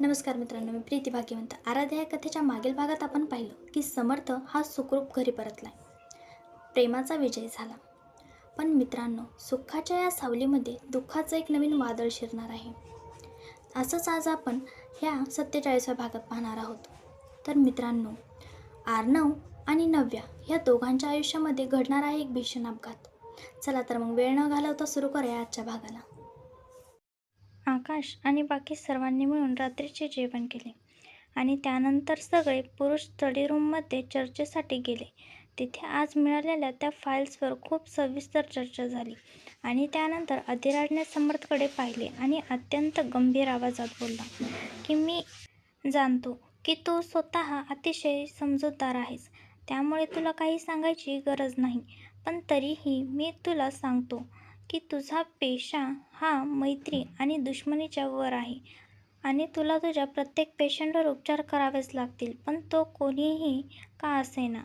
नमस्कार मित्रांनो, मी प्रीती भाग्यवंत. आराध्या या कथेच्या मागील भागात आपण पाहिलं की समर्थ हा सुखरूप घरी परतलाय. प्रेमाचा विजय झाला. पण मित्रांनो, सुखाच्या या सावलीमध्ये दुःखाचं एक नवीन वादळ शिरणार आहे. असंच आज आपण ह्या 47व्या भागात पाहणार आहोत. तर मित्रांनो, आर्णव आणि नव्या ह्या दोघांच्या आयुष्यामध्ये घडणार आहे एक भीषण अपघात. चला तर मग वेळ न घालवता सुरू करूया आजच्या भागाला. आकाश आणि बाकी सर्वांनी मिळून रात्रीचे जेवण केले आणि त्यानंतर सगळे पुरुष स्टडी रूममध्ये चर्चेसाठी गेले. तिथे आज मिळालेल्या त्या फाईल्सवर खूप सविस्तर चर्चा झाली आणि त्यानंतर अधिराजने समर्थकडे पाहिले आणि अत्यंत गंभीर आवाजात बोलला की मी जाणतो की तू स्वतः अतिशय समजूतदार आहेस, त्यामुळे तुला काही सांगायची गरज नाही. पण तरीही मी तुला सांगतो की तुझा पेशा हा मैत्री आणि दुश्मनीच्या वर आहे आणि तुला तुझ्या प्रत्येक पेशंटवर उपचार करावेच लागतील, पण तो कोणीही का असेना.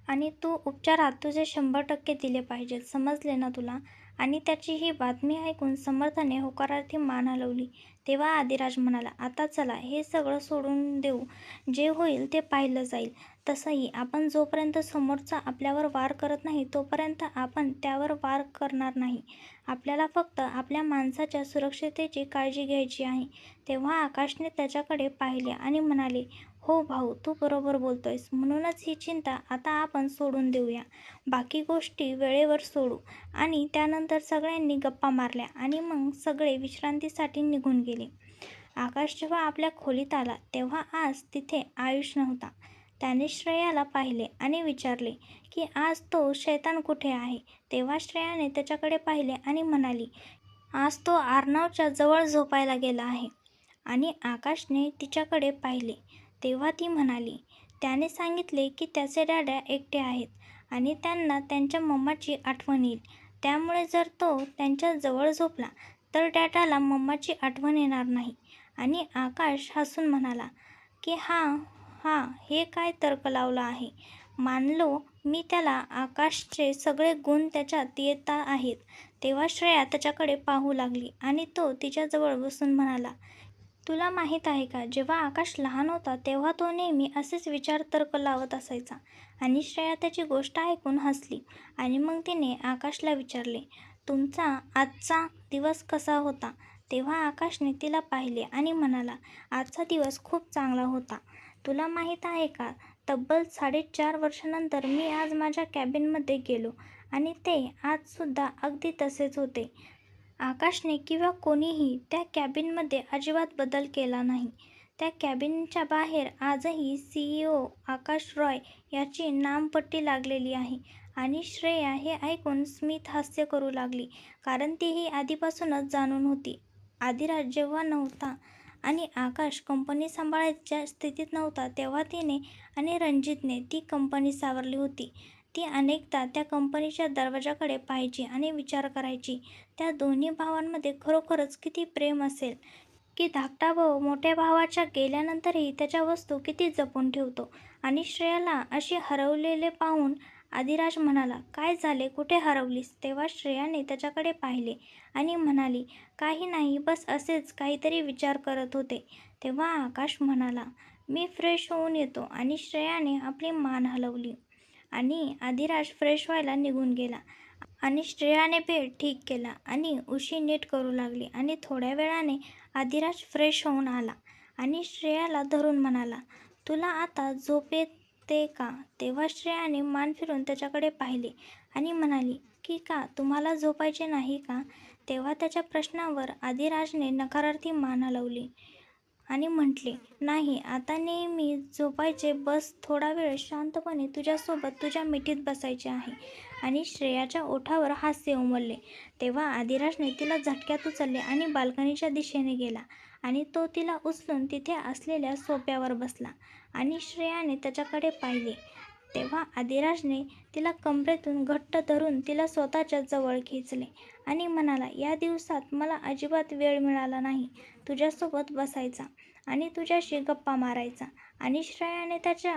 आणि तू उपचारात तुझे 100% दिले पाहिजेत, समजले ना तुला? आणि त्याची ही बातमी ऐकून समर्थाने होकारार्थी मान हलवली. तेव्हा आदिराज म्हणाला, आता चला हे सगळं सोडून देऊ, जे होईल ते पाहिलं जाईल. तसंही आपण जोपर्यंत समोरचा आपल्यावर वार करत नाही तोपर्यंत आपण त्यावर वार करणार नाही. आपल्याला फक्त आपल्या माणसाच्या सुरक्षिततेची काळजी घ्यायची आहे. तेव्हा आकाशने त्याच्याकडे पाहिले आणि म्हणाले, हो भाऊ, तू बरोबर बोलतोयस. म्हणूनच ही चिंता आता आपण सोडून देऊया. बाकी गोष्टी वेळेवर सोडू. आणि त्यानंतर सगळ्यांनी गप्पा मारल्या आणि मग सगळे विश्रांतीसाठी निघून गेले. आकाश जेव्हा आपल्या खोलीत आला तेव्हा आज तिथे आयुष नव्हता. त्याने श्रेयाला पाहिले आणि विचारले की आज तो शैतान कुठे आहे. तेव्हा श्रेयाने त्याच्याकडे पाहिले आणि म्हणाली, आज तो आर्णवच्या जवळ झोपायला गेला आहे. आणि आकाशने तिच्याकडे पाहिले तेव्हा ती म्हणाली, त्याने सांगितले की त्याचे डॅडा एकटे आहेत आणि त्यांना त्यांच्या मम्माची आठवण येईल. त्यामुळे जर तो त्यांच्या जवळ झोपला तर डॅडाला मम्माची आठवण येणार नाही. आणि आकाश हसून म्हणाला की हे काय तर्क लावला आहे. मानलो मी त्याला आकाशचे सगळे गुण त्याच्यात येत आहेत. तेव्हा श्रेया त्याच्याकडे पाहू लागली आणि तो तिच्याजवळ बसून म्हणाला, तुला माहीत आहे का, जेव्हा आकाश लहान होता तेव्हा तो नेहमी असेच विचार तर्क लावत असायचा. आणि श्रेया त्याची गोष्ट ऐकून हसली आणि मग तिने आकाशला विचारले, तुमचा आजचा दिवस कसा होता. तेव्हा आकाशने तिला पाहिले आणि म्हणाला, आजचा दिवस खूप चांगला होता. तुला माहीत आहे का, तब्बल 4.5 वर्षानंतर मी आज माझ्या कॅबिनमध्ये गेलो आणि ते आजसुद्धा अगदी तसेच होते. आकाशने किंवा कोणीही त्या कॅबिनमध्ये अजिबात बदल केला नाही. त्या कॅबिनच्या बाहेर आजही CEO आकाश रॉय याची नामपट्टी लागलेली आहे. आणि श्रेया हे ऐकून स्मित हास्य करू लागली, कारण ती ही आधीपासूनच जाणून होती. आदिराज जेव्हा नव्हता आणि आकाश कंपनी सांभाळायच्या स्थितीत नव्हता तेव्हा तिने आणि रणजितने ती कंपनी सावरली होती. ती अनेकदा त्या कंपनीच्या दरवाजाकडे पाहायची आणि विचार करायची, त्या दोन्ही भावांमध्ये खरोखरच किती प्रेम असेल की धाकटा भाऊ मोठ्या भावाच्या गेल्यानंतरही त्याच्या वस्तू किती जपून ठेवतो. आणि श्रेयाला अशी हरवलेले पाहून आदिराज म्हणाला, काय झाले, कुठे हरवलीस. तेव्हा श्रेयाने त्याच्याकडे पाहिले आणि म्हणाली, काही नाही, बस असेच काहीतरी विचार करत होते. तेव्हा आकाश म्हणाला, मी फ्रेश होऊन येतो. आणि श्रेयाने आपली मान हलवली आणि आदिराज फ्रेश व्हायला निघून गेला. आणि श्रेयाने बेड ठीक केला आणि उशी नीट करू लागली. आणि थोड्या वेळाने आदिराज फ्रेश होऊन आला आणि श्रेयाला धरून म्हणाला, तुला आता झोप येते का. तेव्हा श्रेयाने मान फिरून त्याच्याकडे पाहिले आणि म्हणाली की का, तुम्हाला झोपायचे नाही का. तेव्हा त्याच्या प्रश्नावर आदिराजने नकारार्थी मान हलवली आणि म्हटले, नाही, आता नेहमी झोपायचे, बस थोडा वेळ शांतपणे तुझ्यासोबत तुझ्या मिठीत बसायचे आहे. आणि श्रेयाच्या ओठावर हास्य उमलले. तेव्हा आदिराजने तिला झटक्यात उचलले आणि बाल्कनीच्या दिशेने गेला आणि तो तिला उचलून तिथे असलेल्या सोफ्यावर बसला. आणि श्रेयाने त्याच्याकडे पाहिले तेव्हा आदिराजने तिला कमरेतून घट्ट धरून तिला स्वतःच्या जवळ खेचले आणि म्हणाला, या दिवसात मला अजिबात वेळ मिळाला नाही तुझ्यासोबत बसायचा आणि तुझ्याशी गप्पा मारायचा. आणि श्रेयाने त्याच्या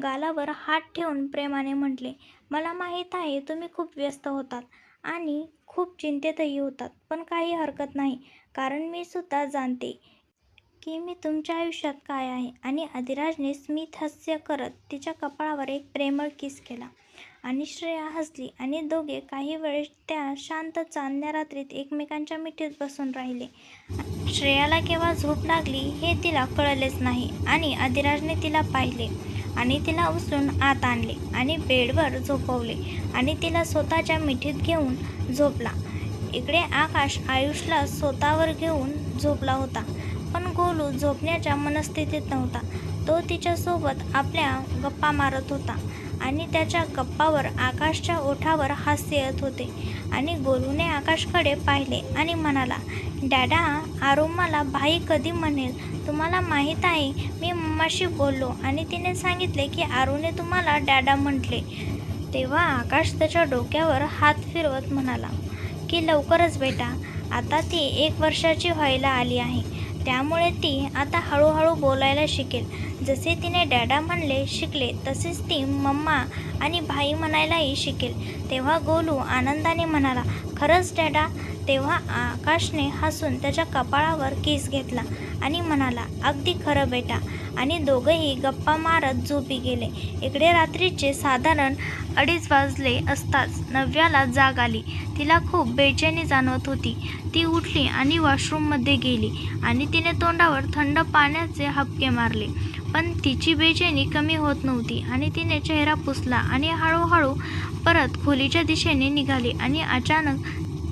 गालावर हात ठेवून प्रेमाने म्हटले, मला माहीत आहे तुम्ही खूप व्यस्त होतात आणि खूप चिंतेतही होतात, पण काही हरकत नाही, कारण मी सुद्धा जाणते की मी तुमच्या आयुष्यात काय आहे. आणि अधिराजने स्मित हास्य करत तिच्या कपाळावर एक प्रेमळ किस केला आणि श्रेया हसली आणि दोघे काही वेळेस त्या शांत चांदण्या रात्रीत एकमेकांच्या मिठीत बसून राहिले. श्रेयाला केव्हा झोप लागली हे तिला कळलेच नाही आणि अधिराजने तिला पाहिले आणि तिला उचलून आत आणले आणि बेडवर झोपवले आणि तिला स्वतःच्या मिठीत घेऊन झोपला. इकडे आकाश आयुषला स्वतःवर घेऊन झोपला होता, पण गोलू झोपण्याच्या मनस्थितीत नव्हता. तो तिच्यासोबत आपल्या गप्पा मारत होता आणि त्याच्या गप्पावर आकाशच्या ओठावर हास्य येत होते. आणि गोलूने आकाशकडे पाहिले आणि म्हणाला, डॅडा, आरू मला भाई कधी म्हणेल? तुम्हाला माहीत आहे मी मम्माशी बोललो आणि तिने सांगितले की आरूने तुम्हाला डॅडा म्हटले. तेव्हा आकाश त्याच्या डोक्यावर हात फिरवत म्हणाला की लवकरच बेटा, आता ती 1 वर्षाची व्हायला आली आहे, त्यामुळे ती आता हळूहळू बोलायला शिकेल. जसे तिने डॅडा म्हणले शिकले तसेच ती मम्मा आणि भाई म्हणायलाही शिकेल. तेव्हा गोलू आनंदाने म्हणाला, खरंच डॅडा? तेव्हा आकाशने हसून त्याच्या कपाळावर किस घेतला आणि म्हणाला, अगदी खरं बेटा. आणि दोघंही गप्पा मारत झोपी गेले. इकडे रात्रीचे साधारण 2:30 वाजले असताच नव्याला जाग आली. तिला खूप बेचैनी जाणवत होती. ती उठली आणि वॉशरूममध्ये गेली आणि तिने तोंडावर थंड पाण्याचे हबके मारले, पण तिची बेचैनी कमी होत नव्हती. आणि तिने चेहरा पुसला आणि हळूहळू परत खोलीच्या दिशेने निघाली आणि अचानक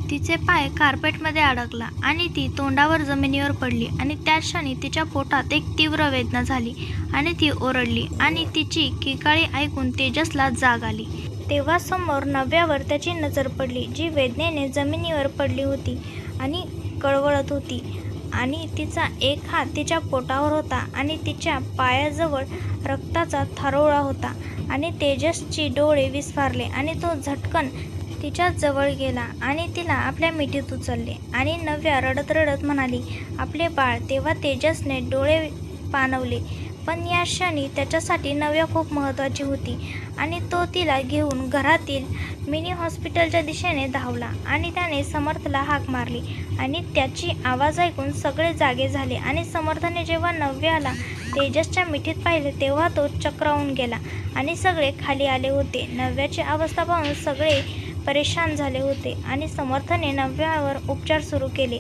तिचे पाय कार्पेटमध्ये अडकला आणि ती तोंडावर जमिनीवर पडली आणि त्याच क्षणी तिच्या पोटात एक तीव्र वेदना झाली आणि ती ओरडली आणि तिची किकाळी ऐकून तेजसला जाग आली. तेव्हा समोर नव्यावर त्याची नजर पडली, जी वेदनेने जमिनीवर पडली होती आणि कळवळत होती. आणि तिचा एक हात तिच्या पोटावर होता आणि तिच्या पायाजवळ रक्ताचा थारोळा होता. आणि तेजसची डोळे विस्फारले आणि तो झटकन तिच्या जवळ गेला आणि तिला आपल्या मिठीत उचलले. आणि नव्या रडत रडत म्हणाली, आपले बाळ. तेव्हा तेजसने डोळे पाणवले, पण या क्षणी त्याच्यासाठी नव्या खूप महत्त्वाची होती आणि तो तिला घेऊन घरातील मिनी हॉस्पिटलच्या दिशेने धावला. आणि त्याने समर्थला हाक मारली आणि त्याची आवाज ऐकून सगळे जागे झाले. आणि समर्थने जेव्हा नव्याला तेजसच्या मिठीत पाहिले तेव्हा तो चक्रावून गेला आणि सगळे खाली आले होते. नव्याची अवस्था पाहून सगळे परेशान झाले होते आणि समर्थने नव्यावर उपचार सुरू केले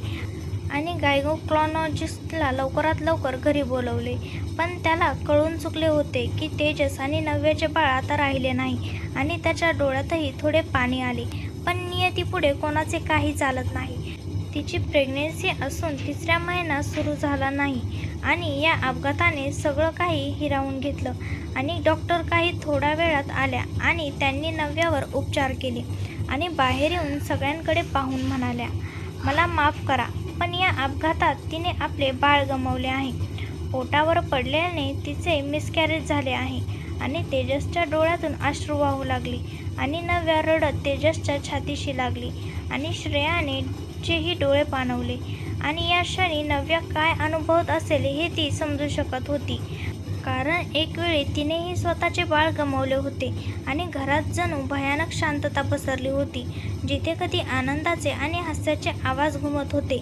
आणि गायनोकॉलॉजिस्टला लवकरात लवकर घरी बोलवले. पण त्याला कळून चुकले होते की तेजस आणि नव्याचे बाळ आता राहिले नाही आणि त्याच्या डोळ्यातही थोडे पाणी आले. पण नियतीपुढे कोणाचे काही चालत नाही. तिची प्रेग्नन्सी असून 3रा महिना सुरू झाला नाही आणि या अपघाताने सगळं काही हिरावून घेतलं. आणि डॉक्टर काही थोड्या वेळात आल्या आणि त्यांनी नव्यावर उपचार केले आणि बाहेर येऊन सगळ्यांकडे पाहून म्हणाल्या, मला माफ करा, पण या अपघातात तिने आपले बाळ गमावले आहे. पोटावर पडल्याने तिचे मिसकॅरेज झाले आहे. आणि तेजसच्या डोळ्यातून अश्रू वाहू लागली आणि नव्या रडत तेजसच्या छातीशी लागली आणि श्रेयाने चेही डोळे पाणवले. आणि या क्षणी नव्या काय अनुभवत असेल हे ती समजू शकत होती, कारण एक वेळी तिनेही स्वतःचे बाळ गमावले होते. आणि घरात जणू भयानक शांतता पसरली होती. जिथे कधी आनंदाचे आणि हास्याचे आवाज घुमत होते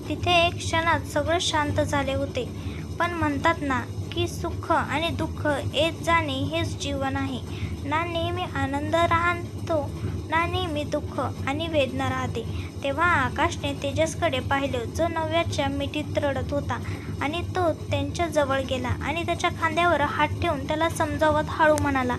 तिथे एक क्षणात सगळं शांत झाले होते. पण म्हणतात ना की सुख आणि दुःख येत जाणे हेच जीवन आहे. ना नेहमी आनंद राहतो, ना नेहमी दुःख आणि वेदना राहते. तेव्हा आकाशने तेजसकडे पाहिले, जो नव्याच्या मिठीत रडत होता. आणि तो त्यांच्या जवळ गेला आणि त्याच्या खांद्यावर हात ठेवून त्याला समजावत हळू म्हणाला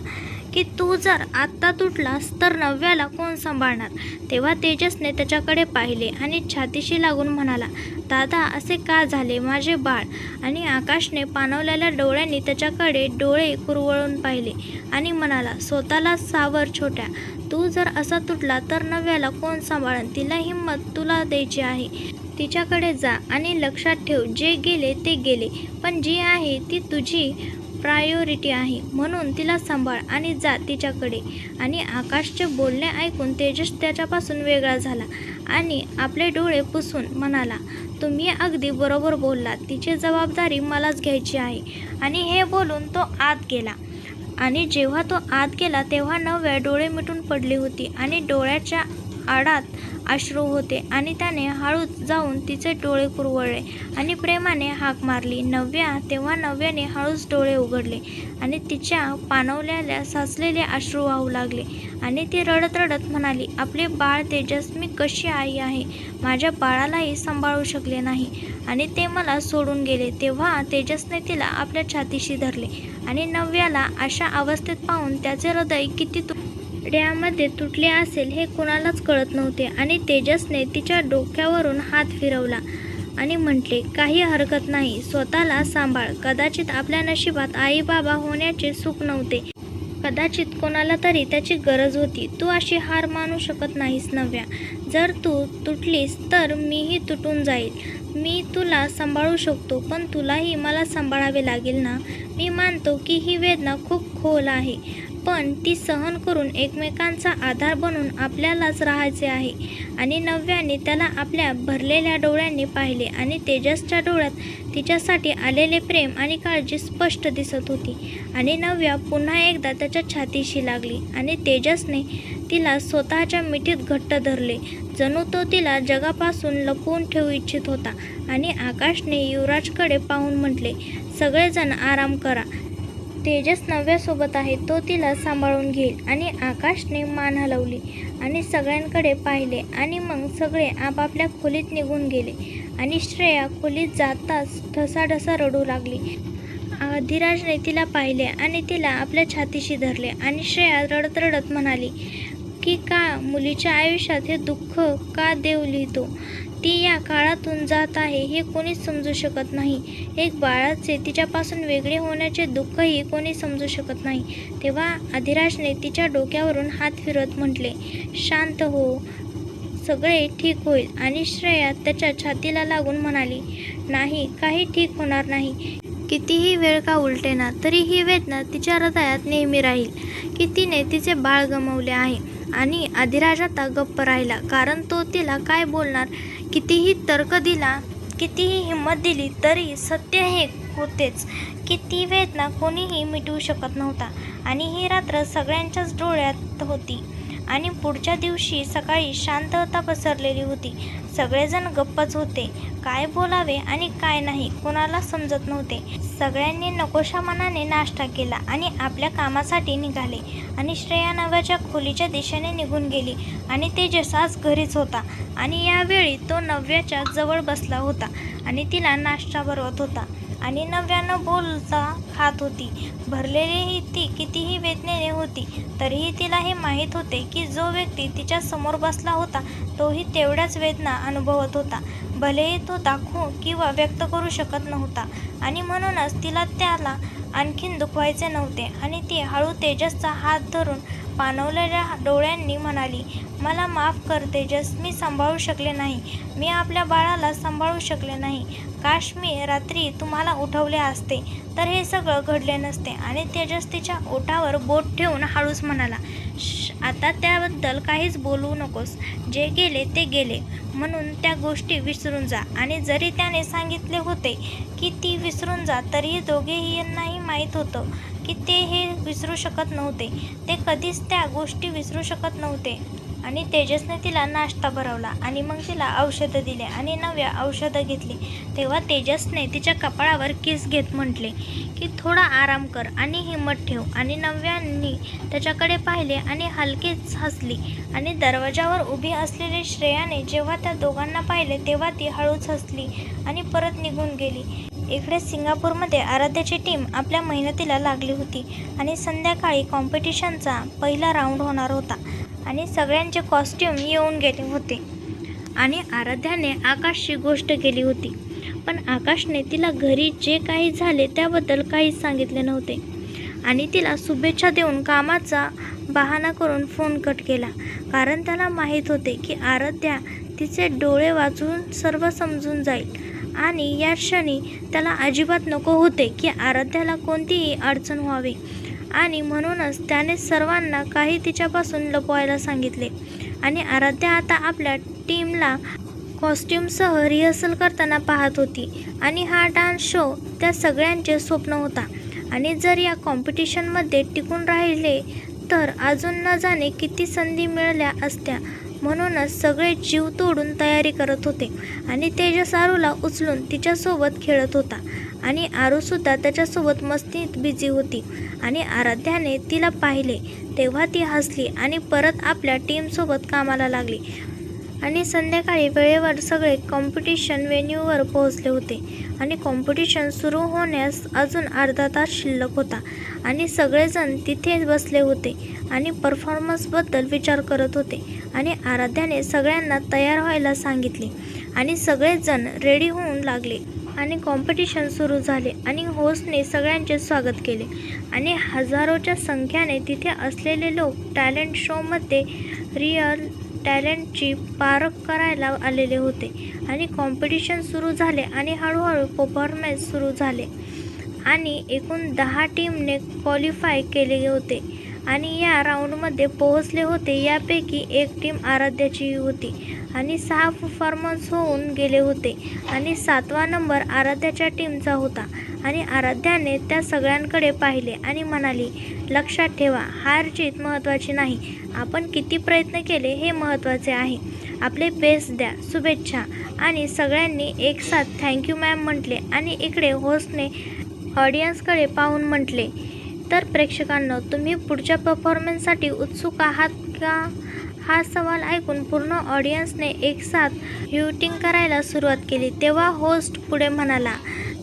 की तू जर आत्ता तुटलास तर नव्याला कोण सांभाळणार? तेव्हा तेजसने त्याच्याकडे पाहिले आणि छातीशी लागून म्हणाला, दादा, असे का झाले माझे बाळ? आणि आकाशने पाणवलेल्या डोळ्यांनी त्याच्याकडे डोळे कुरवळून पाहिले आणि म्हणाला, स्वतःला सावर छोट्या. तू जर असा तुटला तर नव्याला कोण सांभाळेल? तिला हिंमत तुला द्यायची आहे. तिच्याकडे जा आणि लक्षात ठेव, जे गेले ते गेले, पण जी आहे ती तुझी प्रायोरिटी आहे, म्हणून तिला सांभाळ आणि जा तिच्याकडे. आणि आकाशचे बोलणे ऐकून तेजस त्याच्यापासून वेगळा झाला आणि आपले डोळे पुसून म्हणाला, तुम्ही अगदी बरोबर बोललात, तिची जबाबदारी मलाच घ्यायची आहे. आणि हे बोलून तो आत गेला. आणि जेव्हा तो आत गेला तेव्हा नव्या डोळे मिटून पडली होती आणि डोळ्याच्या आडात अश्रू होते आणि त्याने हळूच जाऊन तिचे डोळे कुरवळले आणि प्रेमाने हाक मारली, नव्या. तेव्हा नव्याने हळूच डोळे उघडले आणि तिच्या पाणवलेल्या साचलेले अश्रू वाहू लागले आणि ती रडत रडत म्हणाली, आपले बाळ तेजस, मी कशी आई आहे, माझ्या बाळालाही सांभाळू शकले नाही आणि ते मला सोडून गेले. तेव्हा तेजसने तिला आपल्या छातीशी धरले आणि नव्याला अशा अवस्थेत पाहून त्याचे हृदय किती ड्यामध्ये तुटले असेल हे कुणालाच कळत नव्हते आणि तेजसने तिच्या डोक्यावरून हात फिरवला आणि म्हटले, काही हरकत नाही, स्वतःला सांभाळ. कदाचित आपल्या नशिबात आई बाबा होण्याचे सुख नव्हते, कदाचित कोणाला तरी त्याची गरज होती. तू अशी हार मानू शकत नाहीस नव्या. जर तू तुटलीस तर मीही तुटून जाईल. मी तुला सांभाळू शकतो, पण तुलाही मला सांभाळावे लागेल ना. मी मानतो की ही वेदना खूप खोल आहे, पण ती सहन करून एकमेकांचा आधार बनून आपल्यालाच राहायचे आहे. आणि नव्याने त्याला आपल्या भरलेल्या डोळ्यांनी पाहिले आणि तेजसच्या डोळ्यात तिच्यासाठी आलेले प्रेम आणि काळजी स्पष्ट दिसत होती. आणि नव्या पुन्हा एकदा त्याच्या छातीशी लागली आणि तेजसने तिला स्वतःच्या मिठीत घट्ट धरले, जणू तो तिला जगापासून लपवून ठेवू इच्छित होता. आणि आकाशने युवराजकडे पाहून म्हटले, सगळेजण आराम करा, तेजस नव्यासोबत आहे, तो तिला सांभाळून घेईल. आणि आकाशने मान हलवली आणि सगळ्यांकडे पाहिले आणि मग सगळे आपापल्या खोलीत निघून गेले. आणि श्रेया खोलीत जाताच ढसाढसा रडू लागली. अधिराजने तिला पाहिले आणि तिला आपल्या छातीशी धरले आणि श्रेया रडत रडत म्हणाली की का मुलीच्या आयुष्यात हे दुःख का देव लिहितो. ती या काळातून जात आहे हे कोणीच समजू शकत नाही. एक बाळाचे तिच्यापासून वेगळे होण्याचे दुःखही कोणी समजू शकत नाही. तेव्हा अधिराजने तिच्या डोक्यावरून हात फिरवत म्हटले, शांत हो, सगळे ठीक होईल. आणि श्रेया त्याच्या छातीला लागून म्हणाली, नाही, काही ठीक होणार नाही. कितीही वेळ का उलटेना तरी ही वेदना तिच्या हृदयात नेहमी राहील की तिने तिचे बाळ गमावले आहे. आणि अधिराज आता गप्प राहिला, कारण तो तिला काय बोलणार. कितीही तर्क दिला, कितीही हिंमत दिली तरी सत्य हे होतेच की ती वेदना कोणीही मिटवू शकत नव्हता. आणि ही रात्र सगळ्यांच्याच डोळ्यात होती आणि पुढच्या दिवशी सकाळी शांतता पसरलेली होती. सगळेजण गप्पच होते, काय बोलावे आणि काय नाही कोणाला समजत नव्हते. सगळ्यांनी नकोशा मनाने नाश्ता केला आणि आपल्या कामासाठी निघाले. आणि श्रेया नव्याच्या खोलीच्या दिशेने निघून गेली आणि तेजस आज घरीच होता. आणि यावेळी तो नव्याच्या जवळ बसला होता आणि तिला नाश्ता भरवत होता. आणि नव्यानं बोलता खात होती. भरलेली ती कितीही वेदनेने होती तरीही तिला हे माहीत होते की जो व्यक्ती तिच्या समोर बसला होता तोही तेवढ्याच वेदना अनुभवत होता, भलेही तो दाखवू किंवा व्यक्त करू शकत नव्हता. आणि म्हणूनच तिला त्याला आणखीन दुखवायचे नव्हते. आणि ती हळू तेजसचा हात धरून पाणवलेल्या डोळ्यांनी म्हणाली, मला माफ कर तेजस, मी सांभाळू शकले नाही, मी आपल्या बाळाला सांभाळू शकले नाही. काश मी रात्री तुम्हाला उठवले असते तर हे सगळं घडले नसते. आणि तेजस तिच्या ओठावर बोट ठेवून हळूच म्हणाला, आता त्याबद्दल काहीच बोलू नकोस, जे गेले ते गेले, म्हणून त्या गोष्टी विसरून जा. आणि जरी त्याने सांगितले होते की ती विसरून जा तरीही दोघेही माहीत होतं की ते हे विसरू शकत नव्हते, ते कधीच त्या गोष्टी विसरू शकत नव्हते. आणि तेजसने तिला नाश्ता भरवला आणि मग तिला औषधं दिले आणि नव्या औषधं घेतली. तेव्हा तेजसने तिच्या कपाळावर किस घेत म्हटले की थोडा आराम कर आणि हिंमत ठेव. आणि नव्याने त्याच्याकडे पाहिले आणि हलकेच हसली. आणि दरवाजावर उभी असलेली श्रेयाने जेव्हा त्या दोघांना पाहिले तेव्हा ती हळूच हसली आणि परत निघून गेली. इकडे सिंगापूरमध्ये आराध्याची टीम आपल्या मेहनतीला लागली होती आणि संध्याकाळी कॉम्पिटिशनचा पहिला राऊंड होणार होता आणि सगळ्यांचे कॉस्ट्यूम येऊन गेले होते. आणि आराध्याने आकाशची गोष्ट केली होती, पण आकाशने तिला घरी जे काही झाले त्याबद्दल काहीच सांगितले नव्हते. आणि तिला शुभेच्छा देऊन कामाचा बहाणा करून फोन कट केला, कारण त्याला माहीत होते की आराध्या तिचे डोळे वाचून सर्व समजून जाईल. आणि या क्षणी त्याला अजिबात नको होते की आराध्याला कोणतीही अडचण व्हावी. आणि म्हणूनच त्याने सर्वांना काही तिच्यापासून लपवायला सांगितले. आणि आराध्या आता आपल्या टीमला कॉस्ट्यूमसह रिहर्सल करताना पाहत होती. आणि हा डान्स शो त्या सगळ्यांचे स्वप्न होता. आणि जर या कॉम्पिटिशनमध्ये टिकून राहिले तर अजून न जाणे किती संधी मिळाल्या असत्या. म्हणूनच सगळे जीव तोडून तयारी करत होते आणि तेजस आरूला उचलून तिच्यासोबत खेळत होता आणि आरूसुद्धा त्याच्यासोबत मस्तीत बिझी होती आणि आराध्याने तिला पाहिले तेव्हा ती हसली आणि परत आपल्या टीमसोबत कामाला लागली. आणि संध्याकाळी वेळेवर सगळे कॉम्पिटिशन व्हेन्यूवर पोहोचले होते आणि कॉम्पिटिशन सुरू होण्यास अजून अर्धा तास शिल्लक होता आणि सगळेजण तिथे बसले होते आणि परफॉर्मन्सबद्दल विचार करत होते आणि आराध्याने सगळ्यांना तयार व्हायला सांगितले आणि सगळेजण रेडी होऊन लागले आणि कॉम्पिटिशन सुरू झाले आणि होस्टने सगळ्यांचे स्वागत केले आणि हजारोच्या संख्येने तिथे असलेले लोक टॅलेंट शोमध्ये रिअल टॅलेंटची पारख करायला आलेले होते आणि कॉम्पिटिशन सुरू झाले आणि हळूहळू परफॉर्मन्स सुरू झाले आणि एकूण 10 टीमने क्वालिफाय केले होते आणि या राऊंडमध्ये पोहोचले होते. यापैकी एक टीम आराध्याची होती आणि 6 परफॉर्मन्स होऊन गेले होते आणि 7वा नंबर आराध्याच्या टीमचा होता आणि आराध्याने त्या सगळ्यांकडे पाहिले आणि म्हणाली, लक्षात ठेवा, हार जीत महत्त्वाची नाही, आपण किती प्रयत्न केले हे महत्त्वाचे आहे. आपले बेस्ट द्या, शुभेच्छा. आणि सगळ्यांनी एकसाथ थँक्यू मॅम म्हटले आणि इकडे होस्टने ऑडियन्सकडे पाहून म्हटले, तर प्रेक्षकांनो, तुम्ही पुढच्या परफॉर्मन्ससाठी उत्सुक आहात का? हा सवाल ऐकून पूर्ण ऑडियन्सने एकसाथ ह्युटिंग करायला सुरुवात केली. तेव्हा होस्ट पुढे म्हणाला,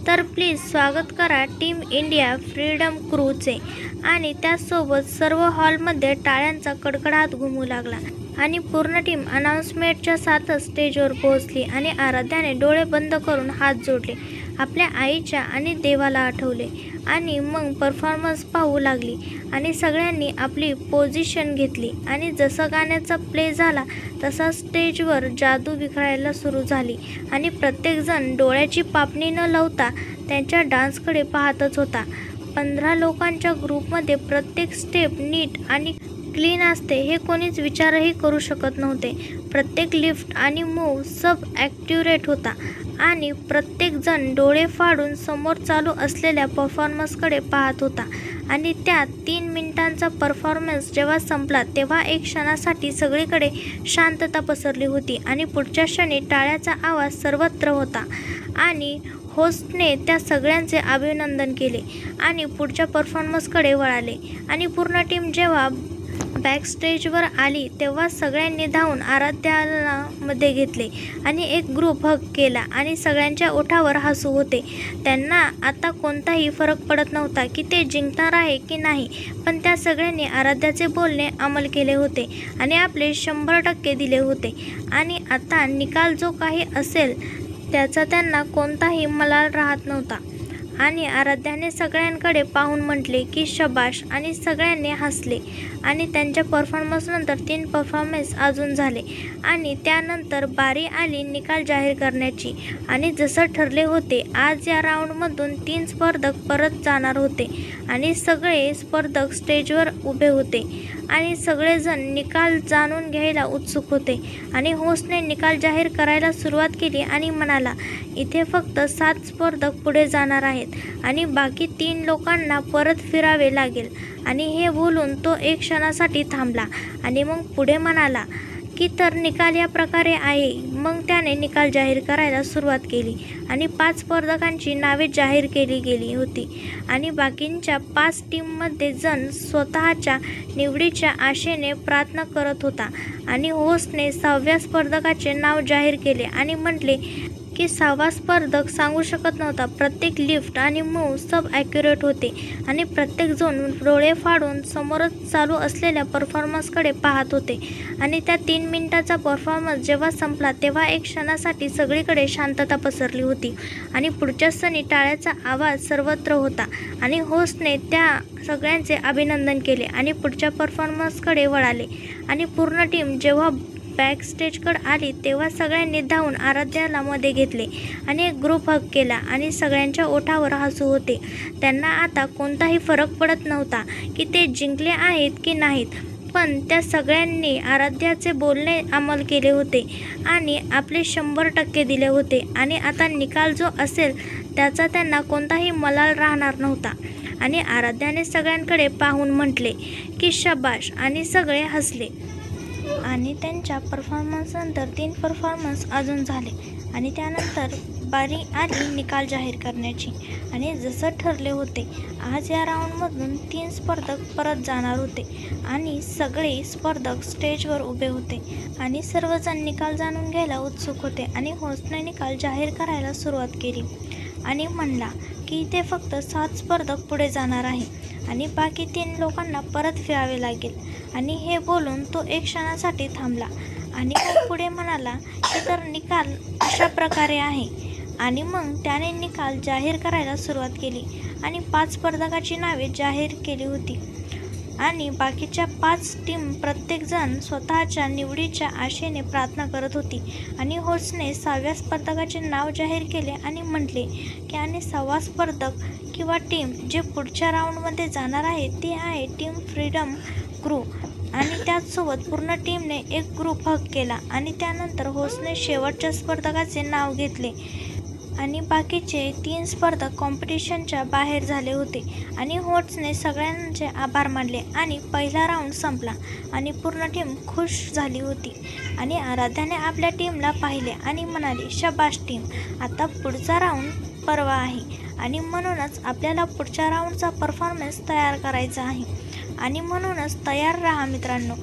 तर प्लीज स्वागत करा टीम इंडिया फ्रीडम क्रूचे. आणि त्यासोबत सर्व हॉलमध्ये टाळ्यांचा कडकडाट घुमू लागला आणि पूर्ण टीम अनाउन्समेंटच्या साथच स्टेजवर पोहोचली आणि आराध्याने डोळे बंद करून हात जोडले, आपल्या आईच्या आणि देवाला आठवले आणि मग परफॉर्मन्स पाहू लागली आणि सगळ्यांनी आपली पोझिशन घेतली आणि जसं गाण्याचा प्ले झाला तसा स्टेजवर जादू विखरायला सुरू झाली आणि प्रत्येकजण डोळ्याची पापणी न लावता त्यांच्या डान्सकडे पाहतच होता. 15 लोकांच्या ग्रुपमध्ये प्रत्येक स्टेप नीट आणि क्लीन असते हे कोणीच विचारही करू शकत नव्हते. प्रत्येक लिफ्ट आणि मूव सब ॲक्युरेट होता आणि प्रत्येकजण डोळे फाडून समोर चालू असलेल्या परफॉर्मन्सकडे पाहत होता आणि त्या 3 मिनिटांचा परफॉर्मन्स जेव्हा संपला तेव्हा एक क्षणासाठी सगळीकडे शांतता पसरली होती आणि पुढच्या क्षणी टाळ्याचा आवाज सर्वत्र होता आणि होस्टने त्या सगळ्यांचे अभिनंदन केले आणि पुढच्या परफॉर्मन्सकडे वळाले आणि पूर्ण टीम जेव्हा बॅकस्टेजवर आली तेव्हा सगळ्यांनी धावून आराध्याला मध्ये घेतले आणि एक ग्रुप हग केला आणि सगळ्यांच्या ओठावर हसू होते. त्यांना आता कोणताही फरक पडत नव्हता की ते जिंकणार आहे की नाही, पण त्या सगळ्यांनी आराध्याचे बोलणे अंमल केले होते आणि आपले 100% दिले होते आणि आता निकाल जो काही असेल त्याचा त्यांना कोणताही मलाल राहत नव्हता. आणि आराध्याने सगळ्यांकडे पाहून म्हटले की शबाश आणि सगळ्यांनी हसले आणि त्यांच्या परफॉर्मन्सनंतर 3 परफॉर्मन्स अजून झाले आणि त्यानंतर बारी आली निकाल जाहीर करण्याची आणि जसं ठरले होते आज या राऊंडमधून 3 स्पर्धक परत जाणार होते आणि सगळे स्पर्धक स्टेजवर उभे होते आणि सगळेजण निकाल जाणून घ्यायला उत्सुक होते आणि होस्टने निकाल जाहीर करायला सुरुवात केली आणि म्हणाला, इथे फक्त 7 स्पर्धक पुढे जाणार आहेत आणि बाकी 3 लोकांना परत फिरावे लागेल. आणि हे बोलून तो एक क्षणासाठी थांबला आणि मग पुढे म्हणाला की तर निकाल या प्रकारे आहे. मग त्याने निकाल जाहीर करायला सुरुवात केली आणि 5 स्पर्धकांची नावे जाहीर केली गेली होती आणि बाकींच्या 5 टीममध्ये जण स्वतःच्या निवडीच्या आशेने प्रार्थना करत होता आणि होस्टने 6व्या स्पर्धकाचे नाव जाहीर केले आणि म्हटले की 6वा स्पर्धक सांगू शकत नव्हता. प्रत्येक लिफ्ट आणि मूव सब ॲक्युरेट होते आणि प्रत्येकजण डोळे फाडून समोरच चालू असलेल्या परफॉर्मन्सकडे पाहत होते आणि त्या 3 मिनिटाचा परफॉर्मन्स जेव्हा संपला तेव्हा एक क्षणासाठी सगळीकडे शांतता पसरली होती आणि पुढच्या क्षणी टाळ्याचा आवाज सर्वत्र होता आणि होस्टने त्या सगळ्यांचे अभिनंदन केले आणि पुढच्या परफॉर्मन्सकडे वळाले आणि पूर्ण टीम जेव्हा बॅकस्टेजकडे आली तेव्हा सगळ्यांनी धावून आराध्याला मध्ये घेतले आणि एक ग्रुप हग केला आणि सगळ्यांच्या ओठावर हसू होते. त्यांना आता कोणताही फरक पडत नव्हता की ते जिंकले आहेत की नाहीत, पण त्या सगळ्यांनी आराध्याचे बोलणे अंमल केले होते आणि आपले 100% दिले होते आणि आता निकाल जो असेल त्याचा त्यांना कोणताही मलाल राहणार नव्हता. आणि आराध्याने सगळ्यांकडे पाहून म्हटले की शबाश आणि सगळे हसले आणि त्यांच्या परफॉर्मन्सनंतर 3 परफॉर्मन्स अजून झाले आणि त्यानंतर बारी आली निकाल जाहीर करण्याची. आणि जसं ठरले होते, आज या राऊंडमधून 3 स्पर्धक परत जाणार होते आणि सगळे स्पर्धक स्टेजवर उभे होते आणि सर्वजण निकाल जाणून घ्यायला उत्सुक होते. आणि होस्टने निकाल जाहीर करायला सुरुवात केली आणि म्हणला की इथे फक्त 7 स्पर्धक पुढे जाणार आहे आणि बाकी 3 लोकांना परत फिरावे लागेल. आणि हे बोलून तो एक क्षणासाठी थांबला आणि मग पुढे म्हणाला की तर निकाल अशा प्रकारे आहे. आणि मग त्याने निकाल जाहीर करायला सुरुवात केली आणि 5 स्पर्धकाची नावे जाहीर केली होती आणि बाकीच्या 5 टीम प्रत्येकजण स्वतःच्या निवडीच्या आशेने प्रार्थना करत होती. आणि होस्टने 6व्या स्पर्धकाचे नाव जाहीर केले आणि म्हटले की आणि 6वा स्पर्धक किंवा टीम जे पुढच्या राऊंडमध्ये जाणार आहे ते आहे टीम फ्रीडम क्रू. आणि त्याचसोबत पूर्ण टीमने एक ग्रुप हग केला आणि त्यानंतर होस्टने शेवटच्या स्पर्धकाचे नाव घेतले आणि बाकीचे 3 स्पर्धक कॉम्पिटिशनच्या बाहेर झाले होते. आणि होस्टने सगळ्यांचे आभार मानले आणि पहिला राऊंड संपला आणि पूर्ण टीम खुश झाली होती. आणि आराध्याने आपल्या टीमला पाहिले आणि म्हणाली, शाबाश टीम, आता पुढचा राऊंड परवा आहे आणि म्हणूनच आपल्याला पुढच्या राऊंडचा परफॉर्मन्स तयार करायचा आहे आणि म्हणूनच तयार राहा मित्रांनो.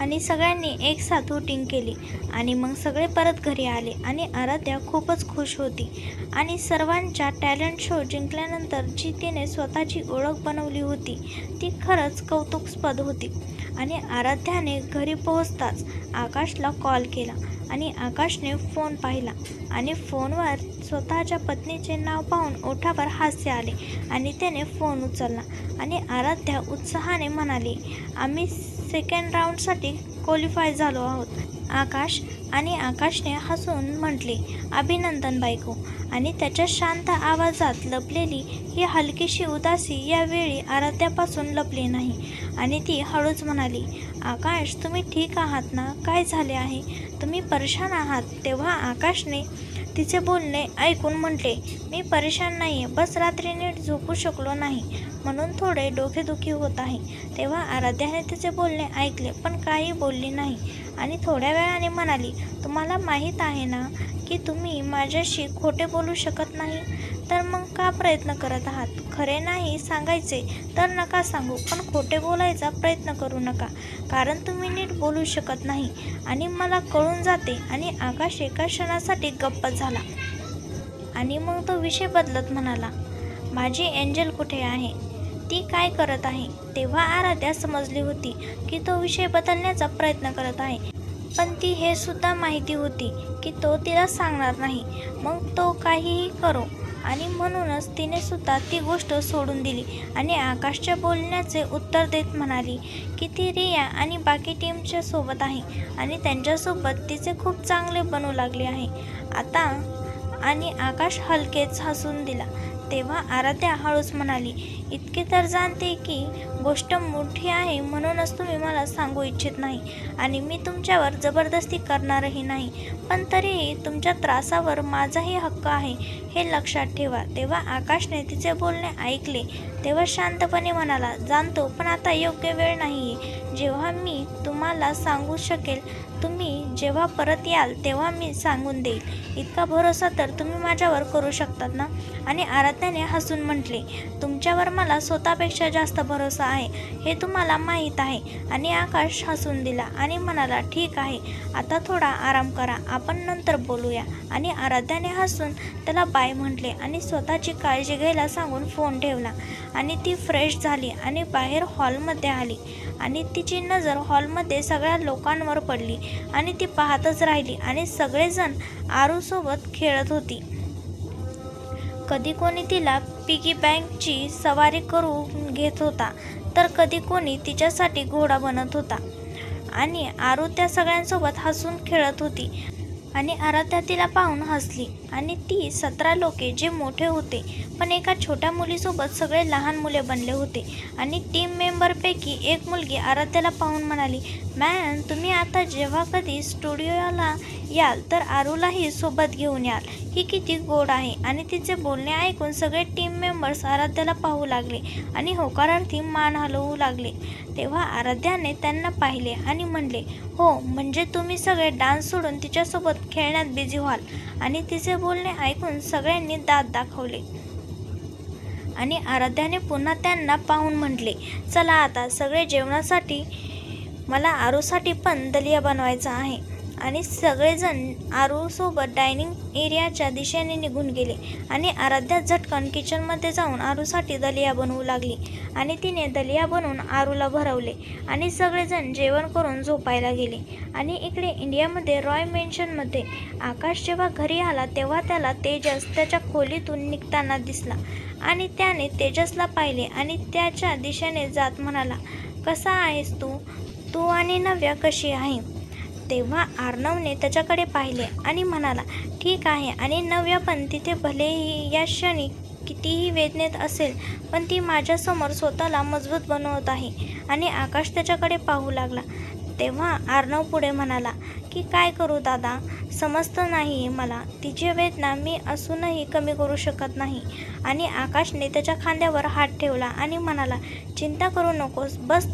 आणि सगळ्यांनी एक साथ वोटिंग केली आणि मग सगळे परत घरी आले आणि आराध्या खूपच खुश होती. आणि सर्वांच्या टॅलेंट शो जिंकल्यानंतर जी तिने स्वतःची ओळख बनवली होती ती खरंच कौतुकास्पद होती. आणि आराध्याने घरी पोहोचताच आकाशला कॉल केला आणि आकाशने फोन पाहिला आणि फोनवर स्वतःच्या पत्नीचे नाव पाहून ओठावर हास्य आले आणि त्याने फोन उचलला. आणि आराध्या उत्साहाने म्हणाली, आम्ही सेकंड राऊंडसाठी क्वालिफाय झालो आहोत. आकाशने हसून म्हटले, अभिनंदन बायको. आणि त्याच्या शांत आवाजात लपलेली ही हलकीशी उदासी यावेळी आराध्यापासून लपली नाही आणि ती हळूच म्हणाली, आकाश तुम्ही ठीक आहात ना? काय झाले आहे? तुम्ही परेशान आहात? तेव्हा आकाशने तिचे बोलणे ऐकून म्हटले, मी परेशान नाही आहे, बस रात्री नीट झोपू शकलो नाही म्हणून थोडे डोकेदुखी होत आहे. तेव्हा आराध्याने तिचे बोलणे ऐकले पण काही बोलली नाही आणि थोड्या वेळाने म्हणाली, तुम्हाला माहीत आहे ना की तुम्ही माझ्याशी खोटे बोलू शकत नाही, तर मग का प्रयत्न करत आहात? खरे नाही सांगायचे तर नका सांगू, पण खोटे बोलायचा प्रयत्न करू नका, कारण तुम्ही नीट बोलू शकत नाही आणि मला कळून जाते. आणि आकाश एका क्षणासाठी गप्प झाला आणि मग तो विषय बदलत म्हणाला, माझी एंजल कुठे आहे? ती काय करत आहे? तेव्हा आराध्या समजली होती की तो विषय बदलण्याचा प्रयत्न करत आहे, पण ती हे सुद्धा माहिती होती की तो तिला सांगणार नाही, मग तो काहीही करो. आणि म्हणूनच तिने सुद्धा ती गोष्ट सोडून दिली आणि आकाशच्या बोलण्याचे उत्तर देत म्हणाली की ती रिया आणि बाकी टीमच्या सोबत आहे आणि त्यांच्यासोबत तिचे खूप चांगले बनू लागले आहे आता. आणि आकाश हलकेच हसून दिला. तेव्हा आराध्या हळूच म्हणाली, इतके तर जाणते की गोष्ट मोठी आहे म्हणूनच तुम्ही मला सांगू इच्छित नाही आणि मी तुमच्यावर जबरदस्ती करणारही नाही, पण तरीही तुमच्या त्रासावर माझाही हक्क आहे हे लक्षात ठेवा. तेव्हा आकाशने तिचे बोलणे ऐकले तेव्हा शांतपणे म्हणाला, जाणतो पण आता योग्य वेळ नाही आहे, जेव्हा मी तुम्हाला सांगू शकेल तुम्ही जेव्हा परत याल तेव्हा मी सांगून देईल. इतका भरोसा तर तुम्ही माझ्यावर करू शकतात ना? आणि आराध्याने हसून म्हटले, तुमच्यावर मला स्वतःपेक्षा जास्त भरोसा आहे हे तुम्हाला माहीत आहे. आणि आकाश हसून दिला आणि म्हणाला, ठीक आहे, आता थोडा आराम करा, आपण नंतर बोलूया. आणि आराध्याने हसून त्याला बाय म्हटले आणि स्वतःची काळजी घ्यायला सांगून फोन ठेवला. आणि ती फ्रेश झाली आणि बाहेर हॉलमध्ये आली आणि तिची नजर हॉलमध्ये सगळ्या लोकांवर पडली आणि ती पाहतच राहिली आणि सगळेजण आरूसोबत खेळत होती. कधी कोणी तिला पिगी बँकची सवारी करून घेत होता तर कधी कोणी तिच्यासाठी घोडा बनत होता. आणि आरू त्या सगळ्यांसोबत हसून खेळत होती आणि आराध्या तिला पाहून हसली. आणि ती 17 लोके जे मोठे होते, पण एका छोट्या मुलीसोबत सगळे लहान मुले बनले होते. आणि टीम मेंबरपैकी एक मुलगी आराध्याला पाहून म्हणाली, मॅम, तुम्ही आता जेव्हा कधी स्टुडिओला याल तर आरूलाही सोबत घेऊन याल. ही किती गोड आहे. आणि तिचे बोलणे ऐकून सगळे टीम मेंबर्स आराध्याला पाहू लागले आणि होकारार्थी मान हलवू लागले. तेव्हा आराध्याने त्यांना पाहिले आणि म्हणले, हो, म्हणजे तुम्ही सगळे डान्स सोडून तिच्यासोबत खेळण्यात बिझी व्हाल. आणि तिचे बोलणे ऐकून सगळ्यांनी दात दाखवले. आणि आराध्याने पुन्हा त्यांना पाहून म्हटले, चला आता सगळे जेवणासाठी. मला आरूसाठी पण दलिया बनवायचा आहे. आणि सगळेजण आरूसोबत डायनिंग एरियाच्या दिशेने निघून गेले. आणि आराध्या झटकन किचनमध्ये जाऊन आरूसाठी दलिया बनवू लागली. आणि तिने दलिया बनवून आरूला भरवले. आणि सगळेजण जेवण करून झोपायला गेले. आणि इकडे इंडियामध्ये रॉय मेन्शनमध्ये आकाश जेव्हा घरी आला तेव्हा त्याला तेजस त्याच्या खोलीतून निघताना दिसला. आणि त्याने तेजसला पाहिले आणि त्याच्या दिशेने जात म्हणाला, कसा आहेस तू? तू आणि नव्या कशी आहे? तेव्हा अर्णवने त्याच्याकडे पाहिले आणि म्हणाला, ठीक आहे. आणि नव्या पण तिथे भलेही या क्षणी कितीही वेदनेत असेल, पण ती माझ्यासमोर स्वतःला मजबूत बनवत आहे. आणि आकाश त्याच्याकडे पाहू लागला. तेव्हा अर्णव पुढे म्हणाला की काय करू दादा, समजतं नाही मला. तिची वेदना मी असूनही कमी करू शकत नाही. आणि आकाशने त्याच्या खांद्यावर हात ठेवला आणि म्हणाला, चिंता करू नकोस, बस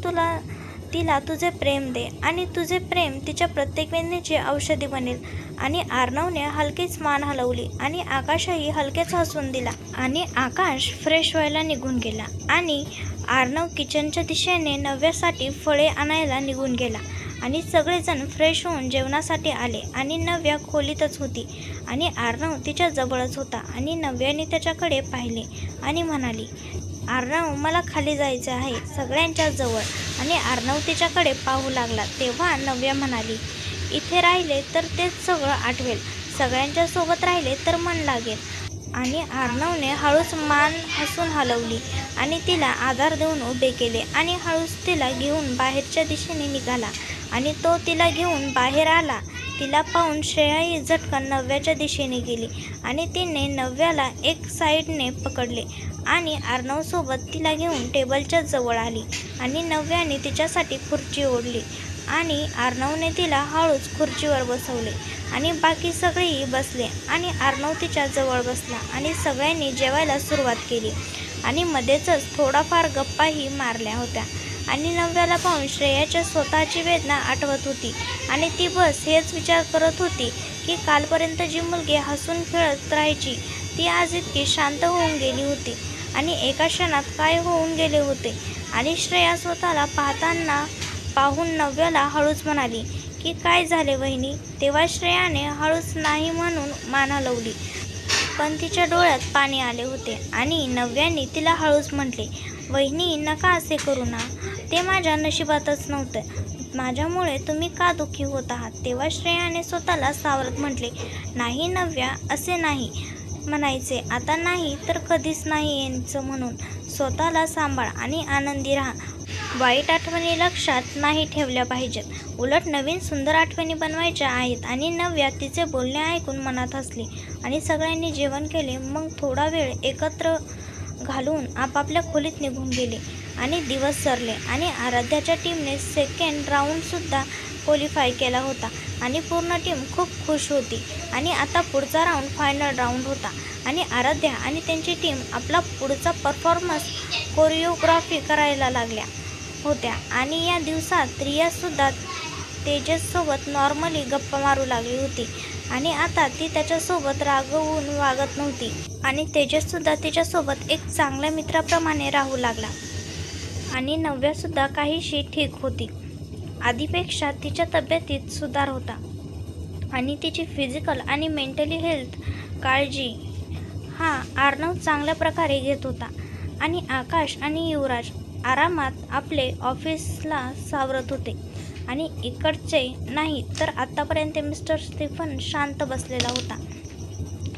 तिला तुझे प्रेम दे आणि तुझे प्रेम तिच्या प्रत्येक वेदनेची औषधी बनेल. आणि अर्णवने हलकीच मान हलवली आणि आकाशही हलकेच हसून दिला. आणि आकाश फ्रेश व्हायला निघून गेला. आणि अर्णव किचनच्या दिशेने नव्यासाठी फळे आणायला निघून गेला. आणि सगळेजण फ्रेश होऊन जेवणासाठी आले. आणि नव्या खोलीतच होती आणि अर्णव तिच्या जवळच होता. आणि नव्याने त्याच्याकडे पाहिले आणि म्हणाली, अर्णव, मला खाली जायचे आहे, सगळ्यांच्या जवळ. आणि अर्णव तिच्याकडे पाहू लागला. तेव्हा नव्या म्हणाली, इथे राहिले तर तेच सगळं आठवेल, सगळ्यांच्या सोबत राहिले तर मन लागेल. आणि अर्णवने हळूच मान हसून हलवली आणि तिला आधार देऊन उभे केले. आणि हळूच तिला घेऊन बाहेरच्या दिशेने निघाला. आणि तो तिला घेऊन बाहेर आला. तिला पाहून श्रेयाही झटकन नव्याच्या दिशेने गेली. आणि तिने नव्याला एक साईडने पकडले आणि अर्णवसोबत तिला घेऊन टेबलच्या जवळ आली. आणि नव्याने तिच्यासाठी खुर्ची ओढली. आणि अर्णवने तिला हळूच खुर्चीवर बसवले. आणि बाकी सगळेही बसले. आणि अर्णव तिच्या जवळ बसला. आणि सगळ्यांनी जेवायला सुरुवात केली. आणि मध्येच थोडाफार गप्पाही मारल्या होत्या. आणि नव्याला पाहून श्रेयाच्या स्वतःची वेदना आठवत होती. आणि ती बस हेच विचार करत होती की कालपर्यंत जी मुलगी हसून खेळत राहायची ती आज इतकी शांत होऊन गेली होती. आणि एका क्षणात काय होऊन गेले होते. आणि श्रेया स्वतःला पाहून नव्याला हळूच म्हणाली की काय झाले वहिनी? तेव्हा श्रेयाने हळूच नाही म्हणून मान हलवली, पण तिच्या डोळ्यात पाणी आले होते. आणि नव्याने तिला हळूच म्हटले, वहिनी, नका असे करू ना, ते माझ्या नशिबातच नव्हतं, माझ्यामुळे तुम्ही का दुःखी होत आहात? तेव्हा श्रेयाने स्वतःला सावरत म्हटले, नाही नव्या, असे नाही म्हणायचे, आता नाही तर कधीच नाही यायचं, म्हणून स्वतःला सांभाळ आणि आनंदी राहा. वाईट आठवणी लक्षात नाही ठेवल्या पाहिजेत, उलट नवीन सुंदर आठवणी बनवायच्या आहेत. आणि नव्या तिचे बोलणे ऐकून मनात हसली. आणि सगळ्यांनी जेवण केले. मग थोडा वेळ एकत्र घालून आपापल्या खोलीत निघून गेले. आणि दिवस सरले. आणि आराध्याच्या टीमने सेकंड राऊंडसुद्धा क्वालिफाय केला होता. आणि पूर्ण टीम खूप खुश होती. आणि आता पुढचा राऊंड फायनल राऊंड होता. आणि आराध्या आणि त्यांची टीम आपला पुढचा परफॉर्मन्स कोरिओग्राफी करायला लागल्या होत्या. आणि या दिवसात रियासुद्धा तेजससोबत नॉर्मली गप्पा मारू लागली होती. आणि आता ती त्याच्यासोबत रागवून वागत नव्हती. आणि तेजससुद्धा तिच्यासोबत एक चांगल्या मित्राप्रमाणे राहू लागला. आणि नव्यासुद्धा काहीशी ठीक होती. आधीपेक्षा तिच्या तब्येतीत सुधार होता. आणि तिची फिजिकल आणि मेंटली हेल्थ काळजी अर्णव चांगल्या प्रकारे घेत होता. आणि आकाश आणि युवराज आरामात आपले ऑफिसला सावरत होते. आणि इकडचे नाही तर आत्तापर्यंत मिस्टर स्टीफन शांत बसलेला होता,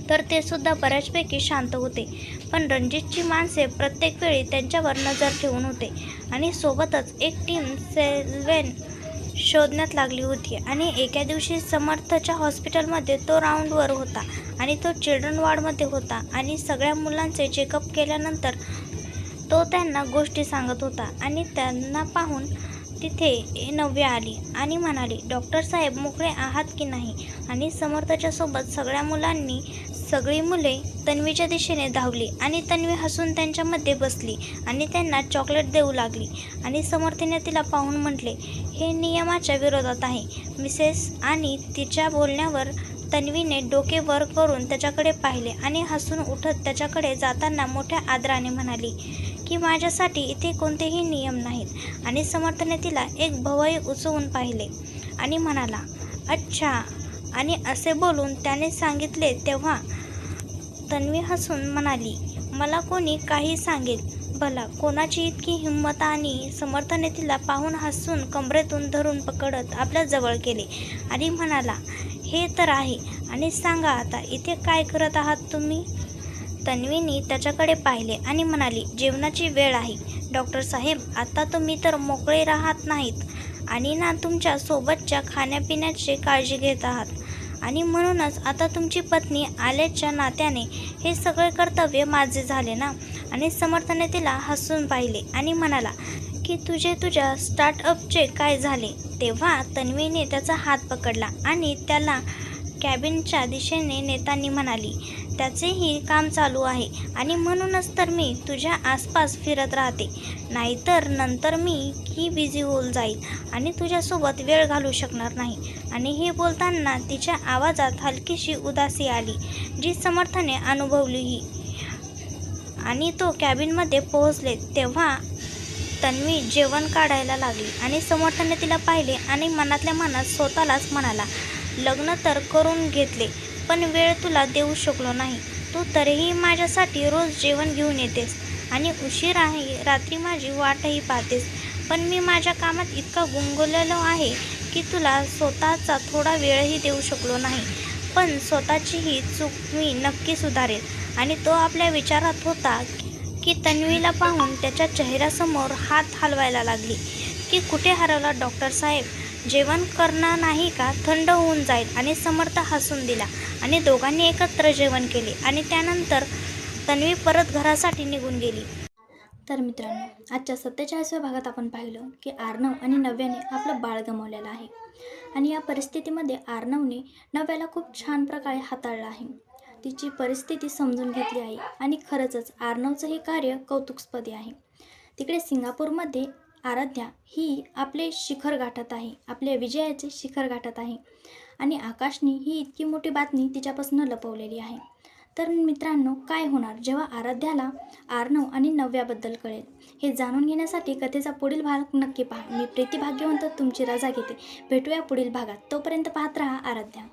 तर ते सुद्धा बऱ्याचपैकी शांत होते. पण रणजितची माणसे प्रत्येक वेळी त्यांच्यावर नजर ठेवून होते. आणि सोबतच एक टीम 7 शोधण्यात लागली होती. आणि एके दिवशी समर्थच्या हॉस्पिटलमध्ये तो राऊंडवर होता आणि तो चिल्ड्रन वॉर्डमध्ये होता आणि सगळ्या मुलांचे चेकअप केल्यानंतर तो त्यांना गोष्टी सांगत होता. आणि त्यांना पाहून तिथे नव्या आली आणि म्हणाली, डॉक्टर साहेब मोकळे आहात की नाही? आणि समर्थच्या सोबत सगळी मुले तन्वीच्या दिशेने धावली आणि तन्वी हसून त्यांच्यामध्ये बसली आणि त्यांना चॉकलेट देऊ लागली. आणि समर्थने तिला पाहून म्हटले, हे नियमाच्या विरोधात आहे मिसेस. आणि तिच्या बोलण्यावर तन्वीने डोके वर करून त्याच्याकडे पाहिले आणि हसून उठत त्याच्याकडे जाताना मोठ्या आदराने म्हणाली की माझ्यासाठी इथे कोणतेही नियम नाहीत. आणि समर्थने तिला एक भवई उचवून पाहिले आणि म्हणाला, अच्छा. आणि असे बोलून त्याने सांगितले तेव्हा तन्वी हसून म्हणाली, मला कोणी काही सांगेल भला, कोणाची इतकी हिंमत? आणि समर्थने तिला पाहून हसून कमरेतून धरून पकडत आपल्या जवळ केले आणि म्हणाला, हे तर आहे. आणि सांगा आता इथे काय करत आहात तुम्ही? तन्वीने त्याच्याकडे पाहिले आणि म्हणाली, जेवणाची वेळ आहे डॉक्टर साहेब. आता तुम्ही तर मोकळे राहत नाहीत आणि ना तुमच्या सोबतच्या खाण्यापिण्याची काळजी घेत आहात. आणि म्हणूनच आता तुमची पत्नी आल्याच्या नात्याने हे सगळे कर्तव्य माझे झाले ना? आणि समर्थने तिला हसून पाहिले आणि म्हणाला की तुझ्या स्टार्टअपचे काय झाले? तेव्हा तन्वीने त्याचा हात पकडला आणि त्याला कॅबिनच्या दिशेने नेताना म्हणाली, त्याचेही काम चालू आहे आणि म्हणूनच तर मी तुझ्या आसपास फिरत राहते. नाहीतर नंतर मी बिझी होऊन जाईल आणि तुझ्यासोबत वेळ घालवू शकणार नाही. आणि हे बोलताना तिच्या आवाजात हलकीशी उदासी आली, जी समर्थने अनुभवलीही. आणि तो कॅबिनमध्ये पोहोचले तेव्हा तन्वी जेवण काढायला लागली आणि समर्थने तिला पाहिले आणि मनातल्या मनात स्वतःलाच म्हणाला, लग्न तर करून घेतले पण वेळ तुला देऊ शकलो नाही. तू तरीही माझ्यासाठी रोज जेवण घेऊन येतेस आणि उशीर आहे रात्री माझी वाटही पाहतेस. पण मी माझ्या कामात इतका गुंगलेलो आहे की तुला स्वतःचा थोडा वेळही देऊ शकलो नाही. पण स्वतःची ही चूक मी नक्की सुधारेल. आणि तो आपल्या विचारात होता की तन्वीला पाहून त्याच्या चेहऱ्यासमोर हात हलवायला लागली की कुठे हरवला डॉक्टर साहेब? जेवण करणार नाही का? थंड होऊन जाईल. आणि समर्थ हसून दिला आणि दोघांनी एकत्र जेवण केले आणि त्यानंतर तन्वी परत घरासाठी निघून गेली. तर मित्रांनो, आजच्या 47व्या भागात आपण पाहिलं की आर्नव आणि नव्याने आपलं बाळ गमावलेलं आहे. आणि या परिस्थितीमध्ये आर्नवने नव्याला खूप छान प्रकारे हाताळलं आहे. तिची परिस्थिती समजून घेतली आहे आणि खरंच आर्नवचं हे कार्य कौतुकास्पद आहे. तिकडे सिंगापूरमध्ये आराध्या ही आपले शिखर गाठत आहे, आपल्या विजयाचे शिखर गाठत आहे. आणि आकाशने ही इतकी मोठी बातमी तिच्यापासून लपवलेली आहे. तर मित्रांनो, काय होणार जेव्हा आराध्याला आर्नव आणि नव्याबद्दल कळेल? हे जाणून घेण्यासाठी कथेचा पुढील भाग नक्की पहा. मी प्रीती भाग्यवंत तुमची रजा घेते. भेटूया पुढील भागात. तोपर्यंत पाहत राहा आराध्या.